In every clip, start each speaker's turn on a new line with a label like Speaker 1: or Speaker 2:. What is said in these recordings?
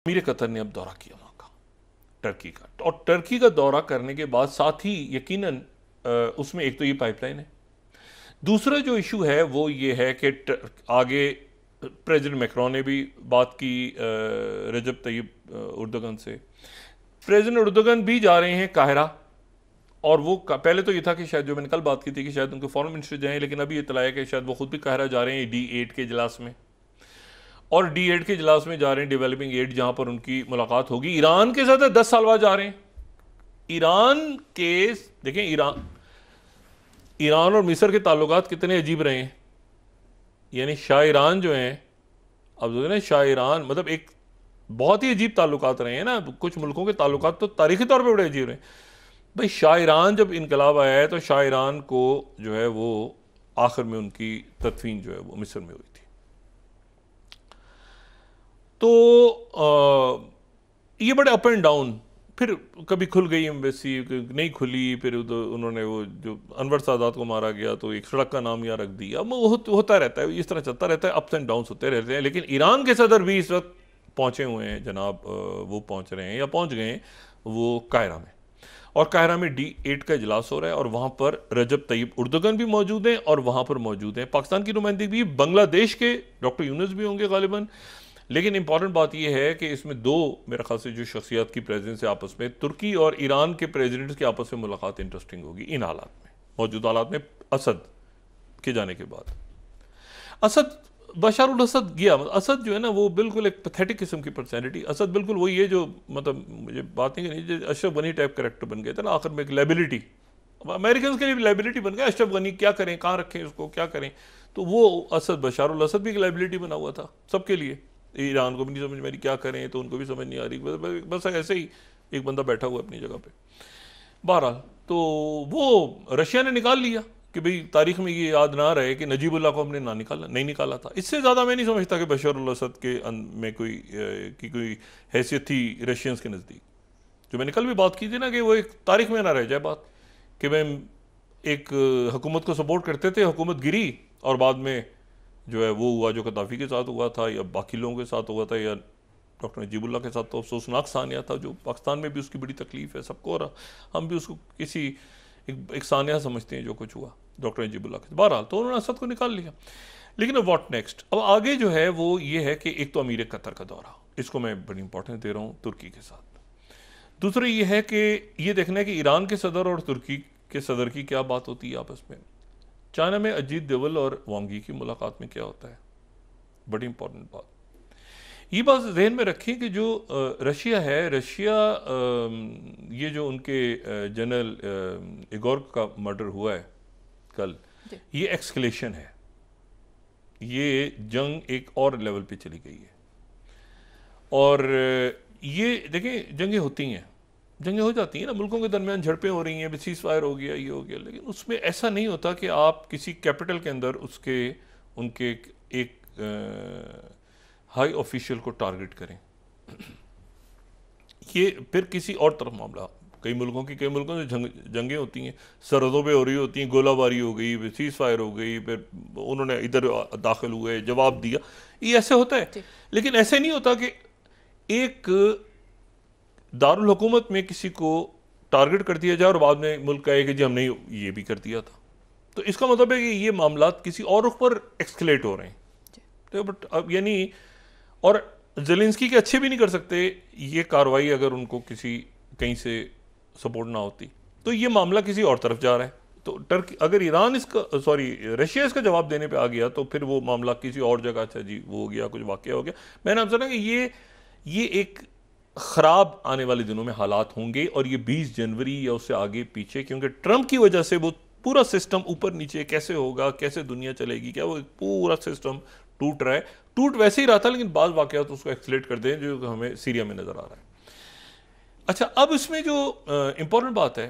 Speaker 1: अमीर कतर ने अब दौरा किया वहाँ का, टर्की का, और टर्की का दौरा करने के बाद साथ ही यकीनन उसमें एक तो ये पाइपलाइन है, दूसरा जो इशू है वो ये है कि आगे प्रेसिडेंट मैक्रोन ने भी बात की रजब तैयब उर्दोगन से, प्रेसिडेंट उर्दोगन भी जा रहे हैं काहिरा, और वो पहले तो ये था कि शायद जो मैंने कल बात की थी कि शायद उनके फॉरेन मिनिस्टर जाएं, लेकिन अभी इत्तला है कि शायद वो खुद भी काहिरा जा रहे हैं D8 के इजलास में, और D8 के इजलास में जा रहे हैं डेवलपिंग एड, जहां पर उनकी मुलाकात होगी ईरान के साथ। 10 साल बाद जा रहे हैं ईरान के। देखें ईरान और मिस्र के ताल्लुकात कितने अजीब रहे हैं, यानी शाह ईरान जो हैं, अब जो है ना शाह ईरान, मतलब एक बहुत ही अजीब ताल्लुकात रहे हैं ना, कुछ मुल्कों के ताल्लुकात तो तारीखी तौर पे बड़े अजीब रहे हैं। भाई शाह ईरान जब इनकलाब आया है तो शाह ईरान को जो है वो आखिर में उनकी तदफीन जो है वो मिस्र में हुई थी। तो ये बड़े अप एंड डाउन, फिर कभी खुल गई एम्बेसी, नहीं खुली, फिर उन्होंने वो जो अनवर सादात को मारा गया तो एक सड़क का नाम यहाँ रख दिया, होता रहता है, इस तरह चलता रहता है, अप्स एंड डाउन्स होते रहते हैं। लेकिन ईरान के सदर भी इस वक्त पहुँचे हुए हैं जनाब, वो पहुँच रहे हैं या पहुँच गए हैं वो काहिरा में, और काहिरा में D8 का इजलास हो रहा है, और वहाँ पर रजब तैयब उर्दोगन भी मौजूद हैं, और वहाँ पर मौजूद हैं पाकिस्तान की नुमाइंदगी भी, बांग्लादेश के डॉक्टर यूनुस भी होंगे गालिबन। लेकिन इंपॉर्टेंट बात यह है कि इसमें दो मेरे ख्याल से जो शख्सियत की प्रेजेंस है आपस में, तुर्की और ईरान के प्रेसिडेंट्स की आपस में मुलाकात इंटरेस्टिंग होगी इन हालात में, मौजूदा हालात में। असद के जाने के बाद बशार उल असद गया, असद जो है ना वो बिल्कुल एक पैथेटिक किस्म की पर्सनैलिटी, असद बिल्कुल वही है जो, मतलब मुझे बात नहीं करनी, जो अशरफ गनी टाइप करेक्टर बन गए थे ना आखिर में, एक लाइबिलिटी, अमेरिकन के लिए भी लाइबिलिटी बन गया। अशरफ गनी क्या करें, कहाँ रखें उसको, क्या करें, तो वो असद, बशार उल असद भी एक लाइबिलिटी बना हुआ था सबके लिए। ईरान को भी नहीं समझ में आ रही क्या करें, तो उनको भी समझ नहीं आ रही, बस ऐसे ही एक बंदा बैठा हुआ अपनी जगह पे। बहरहाल तो वो रशिया ने निकाल लिया कि भाई तारीख में ये याद ना रहे कि नजीबुल्लाह को हमने नहीं निकाला था। इससे ज़्यादा मैं नहीं समझता कि बशर उल असद के में कोई हैसियत थी रशियंस के नज़दीक। जो मैंने कल भी बात की थी ना कि वो एक तारीख में ना रह जाए बात कि मैं एक हुकूमत को सपोर्ट करते थे, हुकूमत गिरी, और बाद में जो है वो हुआ जो गद्दाफी के साथ हुआ था या बाकी लोगों के साथ हुआ था या डॉक्टर नजीबुल्लाह के साथ, तो अफसोसनाक सानिया था जो पाकिस्तान में भी उसकी बड़ी तकलीफ है सबको, और हम भी उसको किसी एक सानिया समझते हैं जो कुछ हुआ डॉक्टर नजीबुल्लाह के। बहरहाल तो उन्होंने असद को निकाल लिया। लेकिन अब व्हाट नेक्स्ट, अब आगे जो है वो ये है कि एक तो अमीर कतर का दौरा, इसको मैं बड़ी इंपॉर्टेंस दे रहा हूँ तुर्की के साथ। दूसरा ये है कि ये देखना है कि ईरान के सदर और तुर्की के सदर की क्या बात होती है आपस में। चाइना में अजीत डोवल और वांग यी की मुलाकात में क्या होता है, बड़ी इंपॉर्टेंट बात। ये बात जहन में रखें कि जो रशिया है, रशिया ये जो उनके जनरल इगोर का मर्डर हुआ है कल, ये एक्सकलेशन है, ये जंग एक और लेवल पे चली गई है। और ये देखें जंगें होती हैं, जंगें हो जाती हैं ना, मुल्कों के दरमियान झड़पें हो रही हैं, सीज फायर हो गया, ये हो गया, लेकिन उसमें ऐसा नहीं होता कि आप किसी कैपिटल के अंदर उनके एक हाई ऑफिशियल को टारगेट करें। ये फिर किसी और तरफ मामला, कई मुल्कों से जंगें होती हैं, सरहदों पे हो रही होती हैं, गोलाबारी हो गई, सीज फायर हो गई, फिर उन्होंने इधर दाखिल हुए, जवाब दिया, ये ऐसे होता है। लेकिन ऐसे नहीं होता कि एक दारुल हुकूमत में किसी को टारगेट कर दिया जाए और बाद में मुल्क कहे कि जी हमने ये भी कर दिया था। तो इसका मतलब है कि ये मामला किसी और रुख पर एक्सकलेट हो रहे हैं। तो बट अब यानी, और ज़ेलेंस्की के अच्छे भी नहीं कर सकते ये कार्रवाई अगर उनको कहीं से सपोर्ट ना होती, तो ये मामला किसी और तरफ जा रहा है। तो टर्की अगर रशिया इसका जवाब देने पे आ गया तो फिर वो मामला किसी और जगह, अच्छा जी वो हो गया, कुछ वाकया हो गया। मैंने आपसे कहा कि ये एक ख़राब आने वाले दिनों में हालात होंगे, और ये 20 जनवरी या उससे आगे पीछे, क्योंकि ट्रंप की वजह से वो पूरा सिस्टम ऊपर नीचे कैसे होगा, कैसे दुनिया चलेगी, क्या वो पूरा सिस्टम टूट रहा है। टूट वैसे ही रहा था, लेकिन बाद वाकयात तो उसको एक्सलेट कर दें जो हमें सीरिया में नज़र आ रहा है। अच्छा, अब इसमें जो इम्पोर्टेंट बात है,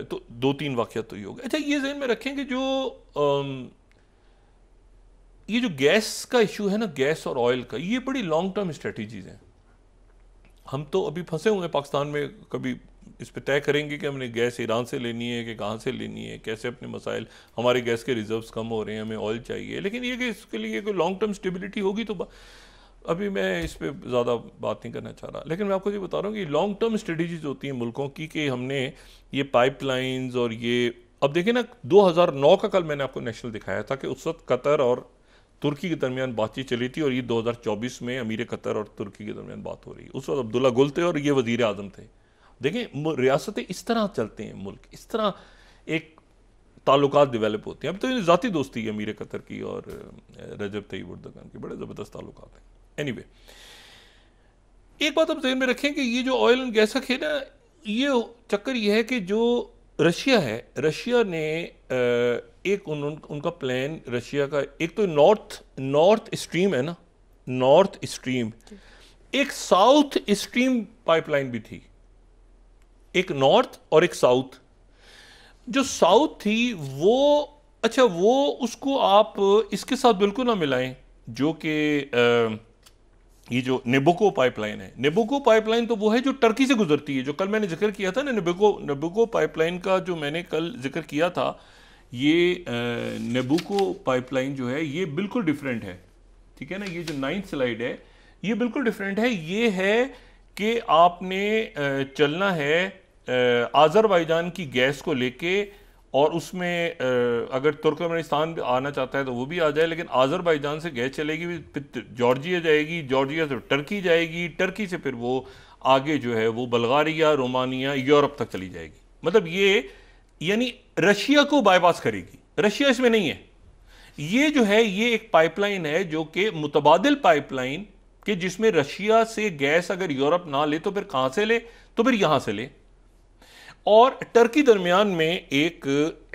Speaker 1: तो 2-3 वाकयात तो ये हो गए। अच्छा, ये ज़हन में रखें कि ये जो गैस का इशू है ना, गैस और ऑयल का, ये बड़ी लॉन्ग टर्म स्ट्रेटजीज हैं। हम तो अभी फंसे हुए हैं पाकिस्तान में, कभी इस पे तय करेंगे कि हमने गैस ईरान से लेनी है कि कहाँ से लेनी है, कैसे अपने मसाइल, हमारे गैस के रिजर्व्स कम हो रहे हैं, हमें ऑयल चाहिए, लेकिन ये कि इसके लिए कोई लॉन्ग टर्म स्टेबिलिटी होगी तो अभी मैं इस पे ज़्यादा बात नहीं करना चाह रहा, लेकिन मैं आपको ये बता रहा हूँ कि लॉन्ग टर्म स्ट्रेटजीज होती हैं मुल्कों की कि हमने ये पाइपलाइंस और ये, अब देखिए ना 2009 का कल मैंने आपको नेशनल दिखाया था कि उस वक्त कतर और तुर्की के दरमियान बातचीत चली थी, और ये 2024 में अमीर कतर और तुर्की के दरमियान बात हो रही है। उस वक्त अब्दुल्ला गुल थे और ये वजीर आजम थे। देखें रियासतें इस तरह चलते हैं, मुल्क इस तरह एक ताल्लुकात डेवलप होते हैं। अब तो ये ज़ाती दोस्ती है अमीर कतर की और रजब तय्यब एर्दोगन की, बड़े ज़बरदस्त ताल्लुकात हैं। एनीवे, एक बात आप ज़हन में रखें कि ये जो ऑयल एंड गैस का खेल है, ये चक्कर ये है कि जो रशिया है, रशिया ने एक उनका प्लान रशिया का, एक तो नॉर्थ स्ट्रीम है ना, नॉर्थ स्ट्रीम, एक साउथ स्ट्रीम पाइपलाइन भी थी, एक नॉर्थ और एक साउथ। जो साउथ थी वो, अच्छा वो उसको आप इसके साथ बिल्कुल ना मिलाएं जो कि ये जो नेबुको पाइपलाइन है। नेबुको पाइपलाइन तो वो है जो टर्की से गुजरती है, जो कल मैंने जिक्र किया था ना, नेबुको पाइपलाइन का जो मैंने कल जिक्र किया था, ये नेबुको पाइपलाइन जो है ये बिल्कुल डिफरेंट है, ठीक है ना। ये जो 9th स्लाइड है ये बिल्कुल डिफरेंट है। ये है कि आपने चलना है आज़रबाईजान की गैस को लेके, और उसमें अगर तुर्कमेनिस्तान आना चाहता है तो वो भी आ जाए, लेकिन आज़रबाईजान से गैस चलेगी, फिर जॉर्जिया जाएगी, जॉर्जिया से टर्की जाएगी, टर्की से फिर वो आगे जो है वो बल्गारिया, रोमानिया, यूरोप तक चली जाएगी। मतलब ये यानी रशिया को बाईपास करेगी, रशिया इसमें नहीं है। ये जो है ये एक पाइपलाइन है जो कि मुतबादिल पाइपलाइन कि जिसमें रशिया से गैस अगर यूरोप ना ले तो फिर कहां से ले, तो फिर यहां से ले। और टर्की दरमियान में एक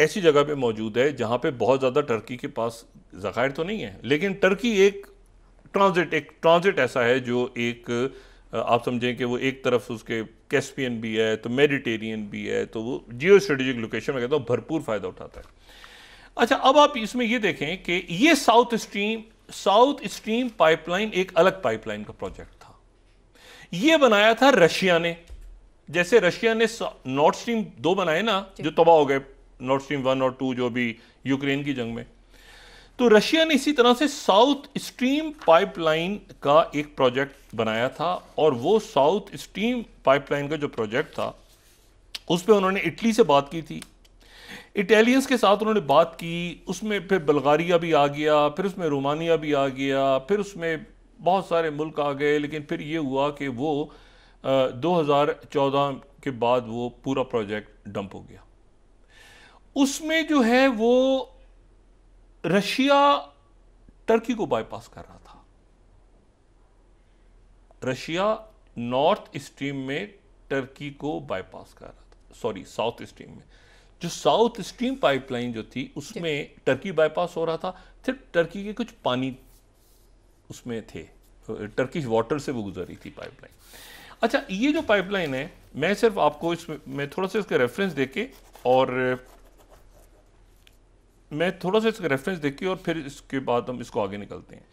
Speaker 1: ऐसी जगह पे मौजूद है जहां पे बहुत ज़्यादा टर्की के पास ज़खायर तो नहीं है, लेकिन टर्की एक ट्रांजिट ऐसा है जो एक आप समझें कि वो एक तरफ उसके कैस्पियन भी है तो मेडिटेरियन भी है, तो वो जियो स्ट्रेटेजिक लोकेशन में कहता हूँ भरपूर फ़ायदा उठाता है। अच्छा, अब आप इसमें ये देखें कि ये साउथ स्ट्रीम पाइपलाइन एक अलग पाइपलाइन का प्रोजेक्ट था। ये बनाया था रशिया ने, जैसे रशिया ने नॉर्थ स्ट्रीम 2 बनाए ना जो तबाह हो गए, नॉर्थ स्ट्रीम 1 और 2 जो भी यूक्रेन की जंग में, तो रशिया ने इसी तरह से साउथ स्ट्रीम पाइपलाइन का एक प्रोजेक्ट बनाया था। और वो साउथ स्ट्रीम पाइपलाइन का जो प्रोजेक्ट था उस पर उन्होंने इटली से बात की थी, इटालियंस के साथ उन्होंने बात की, उसमें फिर बल्गारिया भी आ गया, फिर उसमें रोमानिया भी आ गया, फिर उसमें बहुत सारे मुल्क आ गए, लेकिन फिर ये हुआ कि वो 2014 के बाद वो पूरा प्रोजेक्ट डंप हो गया। उसमें जो है वो रशिया टर्की को बाईपास कर रहा था। रशिया नॉर्थ स्ट्रीम में टर्की को बाईपास कर रहा था, सॉरी साउथ स्ट्रीम में। जो साउथ स्ट्रीम पाइपलाइन जो थी उसमें टर्की बाईपास हो रहा था, सिर्फ टर्की के कुछ पानी उसमें थे, टर्किश वाटर से वो गुजर रही थी पाइपलाइन। अच्छा, ये जो पाइपलाइन है, मैं सिर्फ आपको इसमें थोड़ा सा इसका रेफरेंस देके और फिर इसके बाद हम इसको आगे निकलते हैं।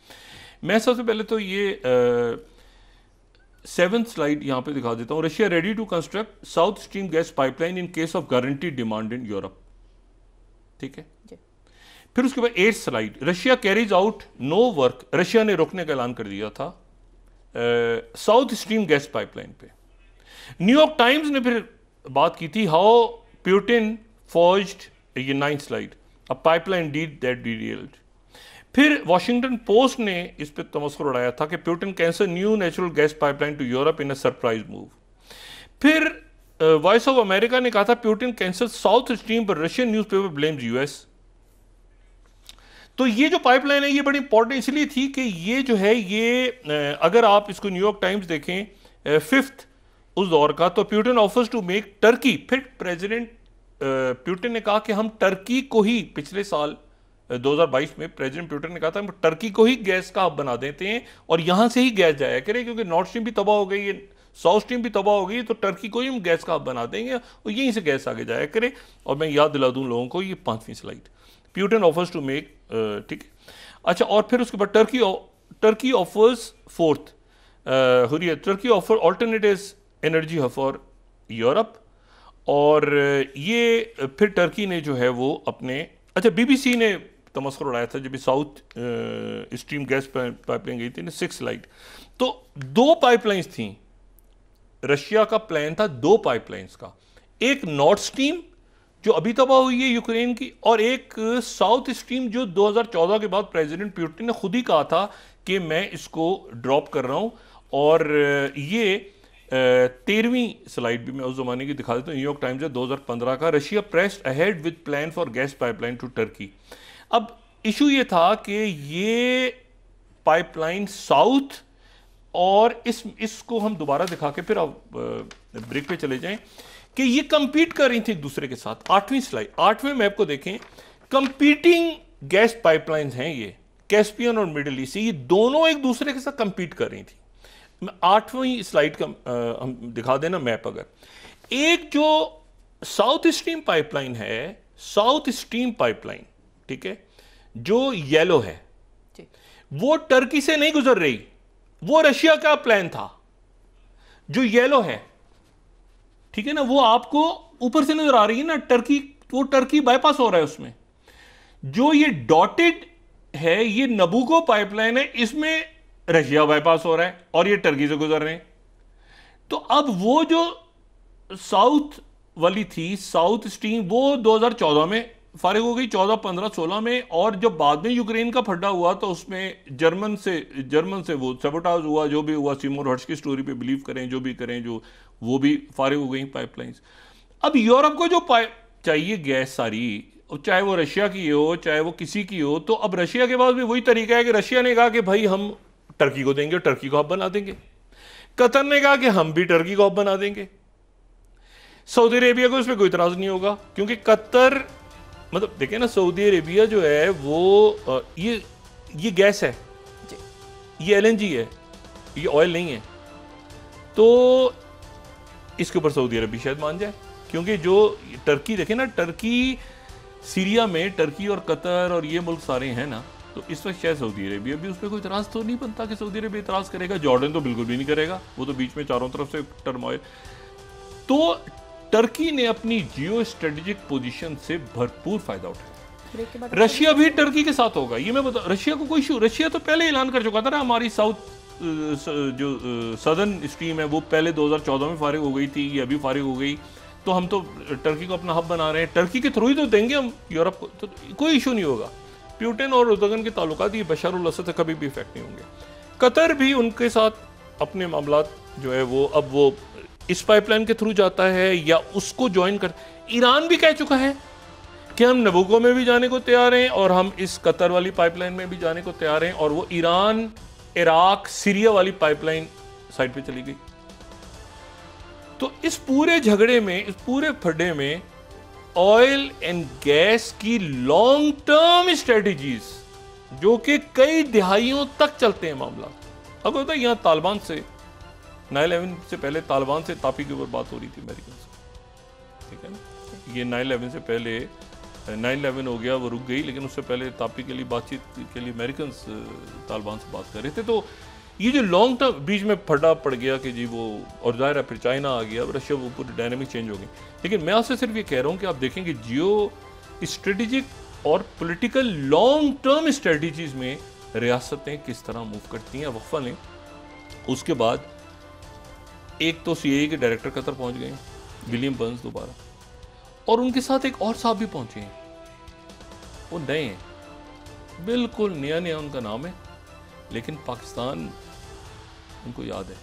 Speaker 1: मैं सबसे पहले तो ये 7th स्लाइड यहां पे दिखा देता हूं। Russia ready to construct South Stream gas pipeline in case of guaranteed demand in Europe, ठीक है। फिर उसके बाद 8th slide, Russia carries out no work, Russia ने रोकने का ऐलान कर दिया था साउथ स्ट्रीम गैस पाइपलाइन पे। न्यूयॉर्क टाइम्स ने फिर बात की थी, हाउ प्यूटिन फॉर्ज्ड, ये 9th slide, a pipeline deed that detailed. फिर वॉशिंगटन पोस्ट ने इस पर तमस्कुर उड़ाया था कि Putin cancel new natural gas pipeline to Europe in a surprise move. फिर वॉइस ऑफ अमेरिका ने कहा था प्यूटिन कैंसल साउथ स्ट्रीम पर रशियन न्यूज़पेपर ब्लेम्स यूएस। तो ये जो पाइपलाइन है ये बड़ी इंपॉर्टेंट इसलिए थी कि ये जो है ये अगर आप इसको न्यूयॉर्क टाइम्स देखें 5th उस दौर का, तो Putin offers to make Turkey, फिर प्रेसिडेंट प्यूटिन ने कहा कि हम टर्की को ही, पिछले साल 2022 में प्रेसिडेंट प्यूटिन ने कहा था हम टर्की को ही गैस का हब बना देते हैं और यहां से ही गैस जाया करे, क्योंकि नॉर्थ स्ट्रीम भी तबाह हो गई है, साउथ स्ट्रीम भी तबाह हो गई, तो टर्की को ही हम गैस का हब बना देंगे और यहीं से गैस आगे जाया करे। और मैं याद दिला दूं लोगों को, ये 5वीं slide, Putin offers to make, ठीक है। अच्छा, और फिर उसके बाद टर्की ऑफर्स 4th हुर्रियत, Turkey offer alternative energy hub for Europe. और ये फिर टर्की ने जो है वो अपने, अच्छा बीबीसी ने तमस्खुर उड़ाया था जब साउथ स्ट्रीम गैस पाइपलाइन गई थी ना 6 लाइट, तो 2 पाइपलाइंस थी। रशिया का प्लान था 2 पाइपलाइंस का, एक नॉर्थ स्ट्रीम जो अभी तबाह हुई है यूक्रेन की, और एक साउथ स्ट्रीम जो 2014 के बाद प्रेसिडेंट पुतिन ने खुद ही कहा था कि मैं इसको ड्रॉप कर रहा हूं। और ये 13वीं स्लाइड भी मैं उस जमाने की दिखा देता हूँ, न्यूयॉर्क टाइम्स है 2015 का, Russia pressed ahead with plan for gas pipeline to Turkey. अब इशू ये था कि ये पाइपलाइन साउथ, और इसको हम दोबारा दिखा के फिर आप ब्रेक पे चले जाएं, कि ये कंपीट कर रही थी एक दूसरे के साथ। 8वीं स्लाइड, 8वें मैप को देखें, कंपीटिंग गैस पाइपलाइंस हैं ये, कैस्पियन और मिडिल ईस्ट, ये दोनों एक दूसरे के साथ कंपीट कर रही थी। 8वीं स्लाइड का हम दिखा देना मैप। अगर एक जो साउथ स्ट्रीम पाइपलाइन है, साउथ स्ट्रीम पाइपलाइन, ठीक है, जो येलो है, वो टर्की से नहीं गुजर रही, वो रशिया का प्लान था। जो येलो है, ठीक है ना, वो आपको ऊपर से नजर आ रही है ना, टर्की, वो टर्की बाईपास हो रहा है उसमें। जो ये डॉटेड है, ये नबूको पाइपलाइन है, इसमें रशिया बाईपास हो रहा है और ये टर्की से गुजर रहे हैं। तो अब वो जो साउथ वाली थी, साउथ स्ट्रीम, वो 2014 में फारिग हो गई, 14, 15, 16 में। और जब बाद में यूक्रेन का फड्डा हुआ तो उसमें जर्मन से वो सबोटाज हुआ, जो भी हुआ, सीमोर हर्ट्ज की स्टोरी पे बिलीव करें, जो भी करें, जो वो भी फारिग हो गई पाइपलाइंस। अब यूरोप को जो चाहिए गैस सारी, चाहे वो रशिया की हो, चाहे वो किसी की हो, तो अब रशिया के पास भी वही तरीका है कि रशिया ने कहा कि भाई हम टर्की को देंगे और टर्की को हब बना देंगे। कतर ने कहा कि हम भी टर्की को हब बना देंगे। सऊदी अरेबिया को इस पर कोई इतराज नहीं होगा, क्योंकि कतर, मतलब देखें ना, सऊदी अरेबिया जो है वो ये गैस है, ये LNG है, ये ऑयल नहीं है। तो इसके ऊपर सऊदी अरब भी शायद मान जाए, क्योंकि जो टर्की, देखें ना, टर्की, सीरिया में टर्की और कतर और ये मुल्क सारे हैं ना, तो इस वक्त शायद सऊदी अरेबिया भी, उस पर कोई इतराज तो नहीं बनता कि सऊदी अरेबिया इतराज करेगा। जॉर्डन तो बिल्कुल भी नहीं करेगा, वो तो बीच में चारों तरफ से टर्मोइल। तो टर्की ने अपनी जियो स्ट्रेटेजिक पोजीशन से भरपूर फायदा उठाया। रशिया भी टर्की के साथ होगा, ये मैं बता, रशिया को कोई इशू, रशिया तो पहले ऐलान कर चुका था ना, हमारी साउथ जो सदर्न स्ट्रीम है वो पहले 2014 में फारिग हो गई थी, ये अभी फारिग हो गई, तो हम तो टर्की को अपना हब बना रहे हैं, टर्की के थ्रू ही तो देंगे हम यूरोप को, तो कोई इशू नहीं होगा। पुतिन और उर्दगन के ताल्लुकात ये बशर अल असद से कभी भी इफेक्ट नहीं होंगे। कतर भी उनके साथ अपने मामलात जो है वो, अब वो इस पाइपलाइन के थ्रू जाता है या उसको ज्वाइन कर। ईरान भी कह चुका है कि हम नबूको में भी जाने को तैयार हैं और हम इस कतर वाली पाइपलाइन में भी जाने को तैयार हैं, और वो ईरान, इराक, सीरिया वाली पाइपलाइन साइड पे चली गई। तो इस पूरे झगड़े में, इस पूरे फड्डे में ऑयल एंड गैस की लॉन्ग टर्म स्ट्रेटजीज, जो कि कई दिहाइयों तक चलते हैं मामला। अब होता है यहाँ तालिबान से 9/11 से पहले तालिबान से तापी के ऊपर बात हो रही थी अमेरिकन से, ठीक है ना। ये 9/11 से पहले 9/11 हो गया, वो रुक गई, लेकिन उससे पहले तापी के लिए बातचीत के लिए अमेरिकन तालिबान से बात कर रहे थे। तो ये जो लॉन्ग टर्म बीच में फटा पड़ गया कि जी वो, और जाहिर है फिर चाइना आ गया, रशिया, वो पूरी डायनामिक चेंज हो गई। लेकिन मैं आपसे सिर्फ ये कह रहा हूँ कि आप देखेंगे जियो स्ट्रेटेजिक और पॉलिटिकल लॉन्ग टर्म स्ट्रेटजीज में रियासतें किस तरह मूव करती हैं। वक्फा लें, उसके बाद एक तो CIA के डायरेक्टर कतर पहुंच गए, विलियम बर्न्स दोबारा, और उनके साथ एक और साहब भी पहुंचे हैं, वो नए हैं, बिल्कुल नया नया उनका नाम है, लेकिन पाकिस्तान उनको याद है।